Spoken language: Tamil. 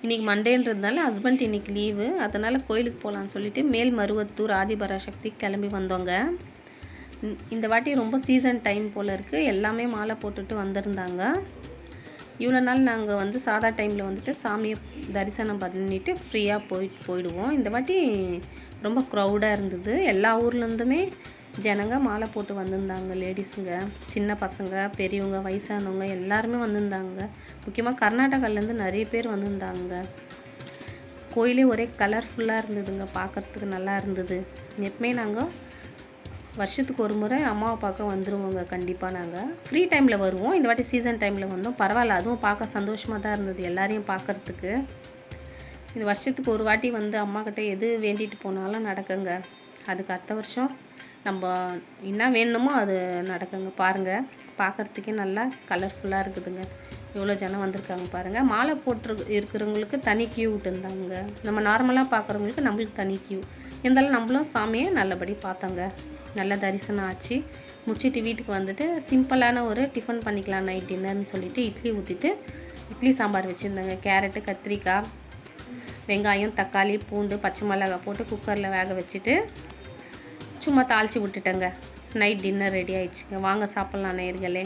இன்றைக்கி மண்டேன்றதுனால ஹஸ்பண்ட் இன்றைக்கி லீவு, அதனால் கோயிலுக்கு போகலான்னு சொல்லிவிட்டு மேல்மருவத்தூர் ஆதிபராசக்தி கிளம்பி வந்தோங்க. இந்த வாட்டி ரொம்ப சீசன் டைம் போல் இருக்குது, எல்லாமே மாலை போட்டுட்டு வந்திருந்தாங்க. இவ்வளோ நாள் நாங்கள் வந்து சாதா டைமில் வந்துட்டு சாமியை தரிசனம் பண்ணிவிட்டு ஃப்ரீயாக போயிடுவோம். இந்த வாட்டி ரொம்ப க்ரௌடாக இருந்தது. எல்லா ஊர்லேருந்துமே ஜனங்க மாலை போட்டு வந்திருந்தாங்க. லேடிஸுங்க, சின்ன பசங்க, பெரியவங்க, வயசானவங்க எல்லாருமே வந்திருந்தாங்க. முக்கியமாக கர்நாடகாலேருந்து நிறைய பேர் வந்திருந்தாங்க. கோயிலே ஒரே கலர்ஃபுல்லாக இருந்ததுங்க, பார்க்குறதுக்கு நல்லா இருந்தது. எப்பவுமே நாங்கள் வருஷத்துக்கு ஒரு முறை அம்மாவை பார்க்க வந்துடுவோங்க. கண்டிப்பாக நாங்கள் ஃப்ரீ டைமில் வருவோம். இந்த வாட்டி சீசன் டைமில் வந்தோம். பரவாயில்ல, அதுவும் பார்க்க சந்தோஷமாக தான் இருந்தது எல்லாரையும் பார்க்குறதுக்கு. இந்த வருஷத்துக்கு ஒரு வாட்டி வந்து அம்மாக்கிட்ட எது வேண்டிட்டு போனாலும் நடக்குங்க. அதுக்கு அடுத்த வருஷம் நம்ம என்ன வேணுமோ அது நடக்குங்க. பாருங்கள், பார்க்குறதுக்கே நல்லா கலர்ஃபுல்லாக இருக்குதுங்க. எவ்வளோ ஜனம் வந்திருக்காங்க பாருங்கள். மாலை இருக்கிறவங்களுக்கு தனி க்யூ விட்டுருந்தாங்க. நம்ம நார்மலாக பார்க்குறவங்களுக்கு நம்மளுக்கு தனி க்யூ இருந்தாலும் நம்மளும் சாமியை நல்லபடி பார்த்தோங்க. நல்ல தரிசனம் ஆச்சு. முடிச்சுட்டு வீட்டுக்கு வந்துட்டு சிம்பிளான ஒரு டிஃபன் பண்ணிக்கலாம் நைட் டின்னர்னு சொல்லிவிட்டு இட்லி ஊற்றிட்டு இட்லி சாம்பார் வச்சுருந்தாங்க. கேரட்டு, கத்திரிக்காய், வெங்காயம், தக்காளி, பூண்டு, பச்சை மிளகாய் போட்டு குக்கரில் வேக வச்சுட்டு சும்மா தாளித்து விட்டுட்டேங்க. நைட் டின்னர் ரெடி ஆகிடுச்சுங்க. வாங்க சாப்பிட்லாம் நேயர்களே.